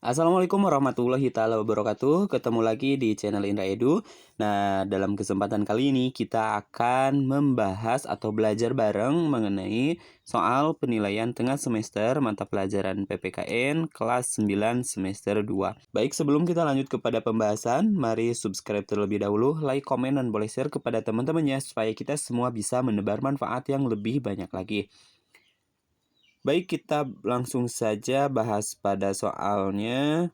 Assalamualaikum warahmatullahi taala wabarakatuh. Ketemu lagi di channel Indra Edu. Nah, dalam kesempatan kali ini kita akan membahas atau belajar bareng mengenai soal penilaian tengah semester mata pelajaran PPKN kelas 9 semester 2. Baik, sebelum kita lanjut kepada pembahasan, mari subscribe terlebih dahulu, like, komen, dan boleh share kepada teman-temannya supaya kita semua bisa menebar manfaat yang lebih banyak lagi. Baik, kita langsung saja bahas pada soalnya.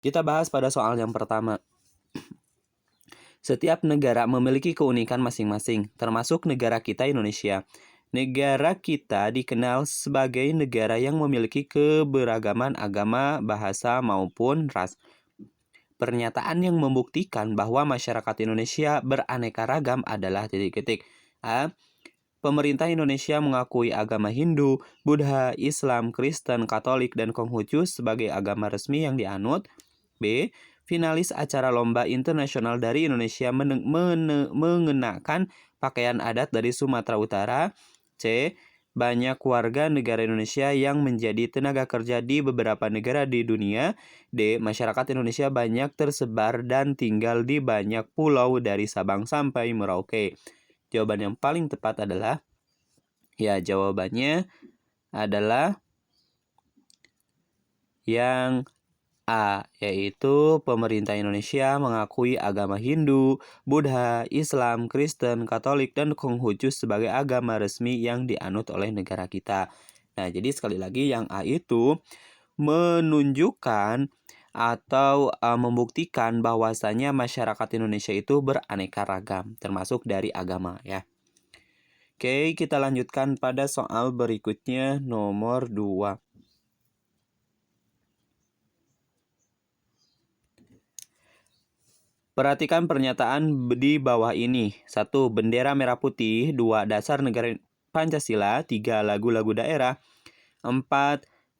Kita bahas pada soal yang pertama. Setiap negara memiliki keunikan masing-masing, termasuk negara kita Indonesia. Negara kita dikenal sebagai negara yang memiliki keberagaman agama, bahasa, maupun ras. Pernyataan yang membuktikan bahwa masyarakat Indonesia beraneka ragam adalah titik-titik. A. Pemerintah Indonesia mengakui agama Hindu, Buddha, Islam, Kristen, Katolik, dan Konghucu sebagai agama resmi yang dianut. B. Finalis acara lomba internasional dari Indonesia mengenakan pakaian adat dari Sumatera Utara. C. Banyak warga negara Indonesia yang menjadi tenaga kerja di beberapa negara di dunia. D. Masyarakat Indonesia banyak tersebar dan tinggal di banyak pulau dari Sabang sampai Merauke. Jawaban yang paling tepat adalah, jawabannya adalah yang A, yaitu pemerintah Indonesia mengakui agama Hindu, Buddha, Islam, Kristen, Katolik, dan Konghucu sebagai agama resmi yang dianut oleh negara kita. Nah, jadi sekali lagi yang A itu menunjukkan atau membuktikan bahwasanya masyarakat Indonesia itu beraneka ragam, termasuk dari agama ya. Oke, kita lanjutkan pada soal berikutnya nomor 2. Perhatikan pernyataan di bawah ini. 1. Bendera merah putih. 2. Dasar negara Pancasila. 3. Lagu-lagu daerah. 4.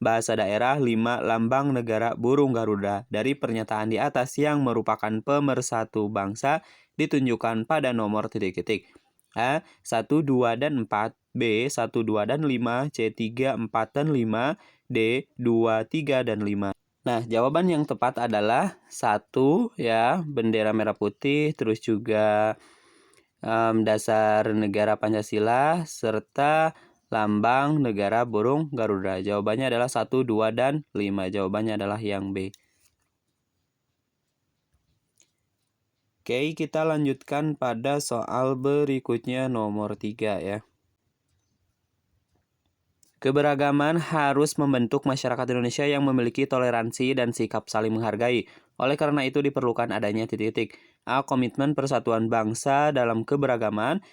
Bahasa daerah. 5. Lambang negara burung Garuda. Dari pernyataan di atas yang merupakan pemersatu bangsa ditunjukkan pada nomor titik-titik. A. 1, 2, dan 4. B. 1, 2, dan 5. C. 3, 4, dan 5. D. 2, 3, dan 5. Nah, jawaban yang tepat adalah 1 ya, bendera merah putih, terus juga dasar negara Pancasila, serta lambang negara burung Garuda. Jawabannya adalah 1, 2, dan 5. Jawabannya adalah yang B. Oke, kita lanjutkan pada soal berikutnya nomor 3 ya. Keberagaman harus membentuk masyarakat Indonesia yang memiliki toleransi dan sikap saling menghargai. Oleh karena itu diperlukan adanya titik-titik. A. Komitmen persatuan bangsa dalam keberagaman.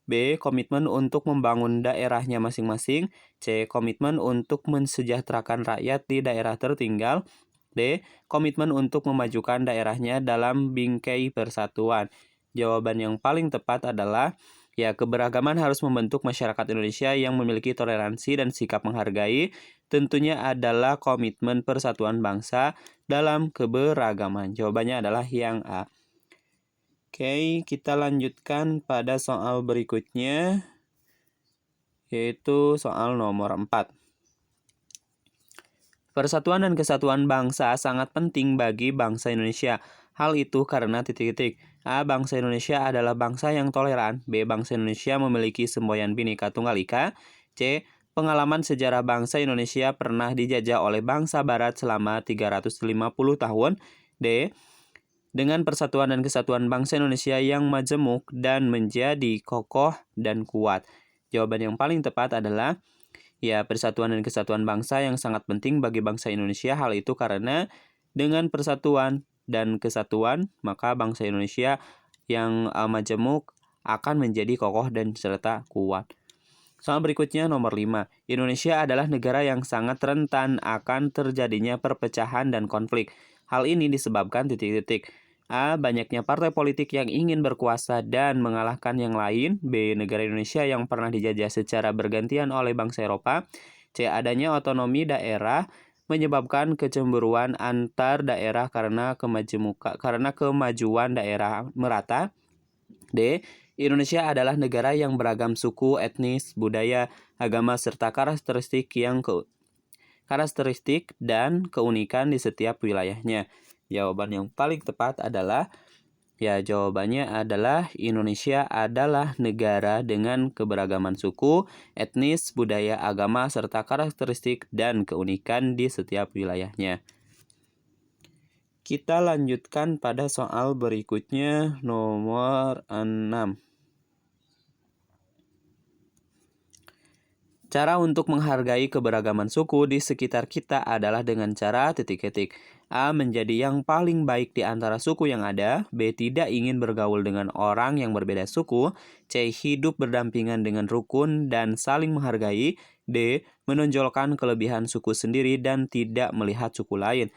B. Komitmen untuk membangun daerahnya masing-masing. C. Komitmen untuk mensejahterakan rakyat di daerah tertinggal. D. Komitmen untuk memajukan daerahnya dalam bingkai persatuan. Jawaban yang paling tepat adalah keberagaman harus membentuk masyarakat Indonesia yang memiliki toleransi dan sikap menghargai. Tentunya adalah komitmen persatuan bangsa dalam keberagaman. Jawabannya adalah yang A. Oke, kita lanjutkan pada soal berikutnya, yaitu soal nomor 4. Persatuan dan kesatuan bangsa sangat penting bagi bangsa Indonesia. Hal itu karena titik-titik. A. Bangsa Indonesia adalah bangsa yang toleran. B. Bangsa Indonesia memiliki semboyan Bhinneka Tunggal Ika. C. Pengalaman sejarah bangsa Indonesia pernah dijajah oleh bangsa Barat selama 350 tahun. D. Dengan persatuan dan kesatuan bangsa Indonesia yang majemuk dan menjadi kokoh dan kuat. Jawaban yang paling tepat adalah persatuan dan kesatuan bangsa yang sangat penting bagi bangsa Indonesia. Hal itu karena dengan persatuan dan kesatuan, maka bangsa Indonesia yang majemuk akan menjadi kokoh dan serta kuat. Soal berikutnya nomor 5. Indonesia adalah negara yang sangat rentan akan terjadinya perpecahan dan konflik. Hal ini disebabkan titik-titik. A. Banyaknya partai politik yang ingin berkuasa dan mengalahkan yang lain. B. Negara Indonesia yang pernah dijajah secara bergantian oleh bangsa Eropa. C. Adanya otonomi daerah menyebabkan kecemburuan antar daerah karena kemajuan daerah merata. D. Indonesia adalah negara yang beragam suku, etnis, budaya, agama, serta karakteristik dan keunikan di setiap wilayahnya. Jawaban yang paling tepat adalah jawabannya adalah Indonesia adalah negara dengan keberagaman suku, etnis, budaya, agama, serta karakteristik dan keunikan di setiap wilayahnya. Kita lanjutkan pada soal berikutnya, nomor 6. Cara untuk menghargai keberagaman suku di sekitar kita adalah dengan cara titik-titik. A. Menjadi yang paling baik di antara suku yang ada. B. Tidak ingin bergaul dengan orang yang berbeda suku. C. Hidup berdampingan dengan rukun dan saling menghargai. D. Menonjolkan kelebihan suku sendiri dan tidak melihat suku lain.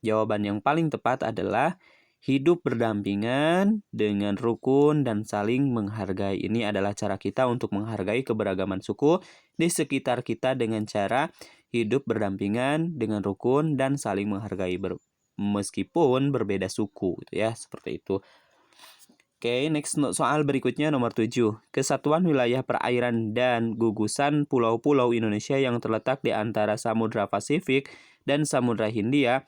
Jawaban yang paling tepat adalah hidup berdampingan dengan rukun dan saling menghargai. Ini adalah cara kita untuk menghargai keberagaman suku di sekitar kita dengan cara hidup berdampingan dengan rukun dan saling menghargai meskipun berbeda suku, gitu ya, seperti itu. Oke, next soal berikutnya nomor 7. Kesatuan wilayah perairan dan gugusan pulau-pulau Indonesia yang terletak di antara Samudra Pasifik dan Samudra Hindia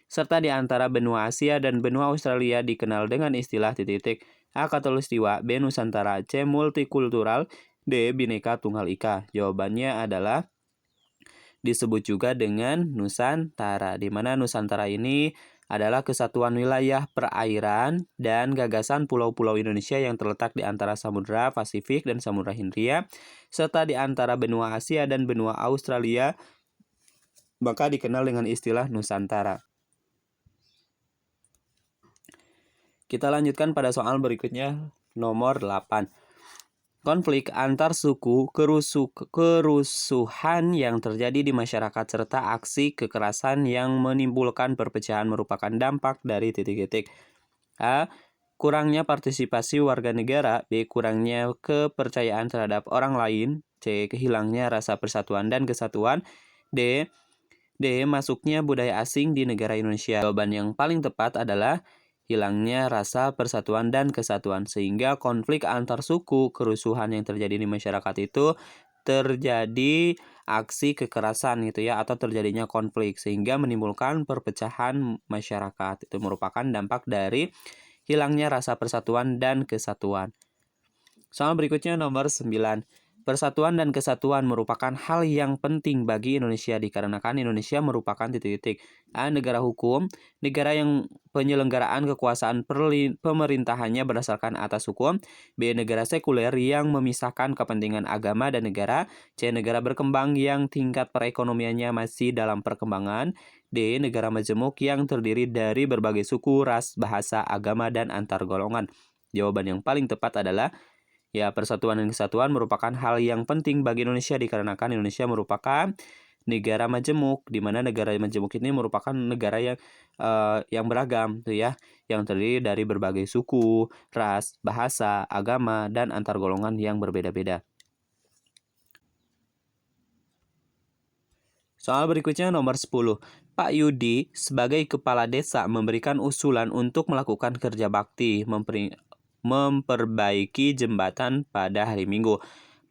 serta di antara benua Asia dan benua Australia dikenal dengan istilah titik-titik. A. Khatulistiwa, B. Nusantara, C. Multikultural, D. Bhinneka Tunggal Ika. Jawabannya adalah disebut juga dengan Nusantara, di mana Nusantara ini adalah kesatuan wilayah perairan dan gagasan pulau-pulau Indonesia yang terletak di antara Samudra Pasifik dan Samudra Hindia, serta di antara benua Asia dan benua Australia, maka dikenal dengan istilah Nusantara. Kita lanjutkan pada soal berikutnya, nomor 8. Konflik antar suku, kerusuhan yang terjadi di masyarakat, serta aksi kekerasan yang menimbulkan perpecahan merupakan dampak dari titik-titik. A. Kurangnya partisipasi warga negara. B. Kurangnya kepercayaan terhadap orang lain. C. Hilangnya rasa persatuan dan kesatuan. D. Masuknya budaya asing di negara Indonesia. Jawaban yang paling tepat adalah hilangnya rasa persatuan dan kesatuan, sehingga konflik antar suku, kerusuhan yang terjadi di masyarakat itu terjadi aksi kekerasan gitu ya, atau terjadinya konflik sehingga menimbulkan perpecahan masyarakat. Itu merupakan dampak dari hilangnya rasa persatuan dan kesatuan. Soal berikutnya nomor 9. Persatuan dan kesatuan merupakan hal yang penting bagi Indonesia dikarenakan Indonesia merupakan titik-titik. A. Negara hukum, negara yang penyelenggaraan kekuasaan pemerintahannya berdasarkan atas hukum. B. Negara sekuler yang memisahkan kepentingan agama dan negara. C. Negara berkembang yang tingkat perekonomiannya masih dalam perkembangan. D. Negara majemuk yang terdiri dari berbagai suku, ras, bahasa, agama, dan antar golongan. Jawaban yang paling tepat adalah persatuan dan kesatuan merupakan hal yang penting bagi Indonesia dikarenakan Indonesia merupakan negara majemuk, di mana negara majemuk ini merupakan negara yang beragam tuh ya, yang terdiri dari berbagai suku, ras, bahasa, agama, dan antar golongan yang berbeda-beda. Soal berikutnya nomor 10. Pak Yudi sebagai kepala desa memberikan usulan untuk melakukan kerja bakti memperbaiki jembatan pada hari Minggu.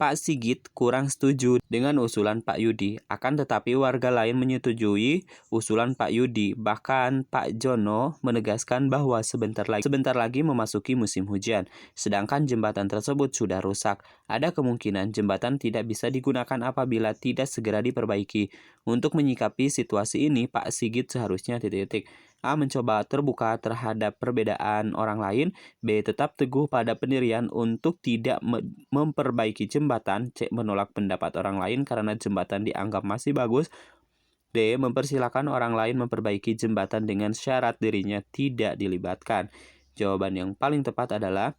Pak Sigit kurang setuju dengan usulan Pak Yudi, akan tetapi warga lain menyetujui usulan Pak Yudi. Bahkan Pak Jono menegaskan bahwa sebentar lagi memasuki musim hujan, sedangkan jembatan tersebut sudah rusak. Ada kemungkinan jembatan tidak bisa digunakan apabila tidak segera diperbaiki. Untuk menyikapi situasi ini, Pak Sigit seharusnya titik-titik. A. Mencoba terbuka terhadap perbedaan orang lain. B. Tetap teguh pada pendirian untuk tidak memperbaiki jembatan. C. Menolak pendapat orang lain karena jembatan dianggap masih bagus. D. Mempersilahkan orang lain memperbaiki jembatan dengan syarat dirinya tidak dilibatkan. Jawaban yang paling tepat adalah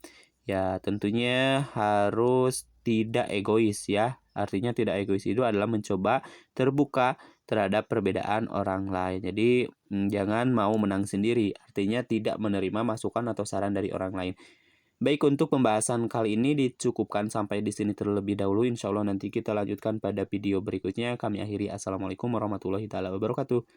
tentunya harus tidak egois ya. Artinya tidak egois itu adalah mencoba terbuka terhadap perbedaan orang lain. Jadi jangan mau menang sendiri. Artinya tidak menerima masukan atau saran dari orang lain. Baik, untuk pembahasan kali ini dicukupkan sampai di sini terlebih dahulu. Insya Allah nanti kita lanjutkan pada video berikutnya. Kami akhiri. Assalamualaikum warahmatullahi wabarakatuh.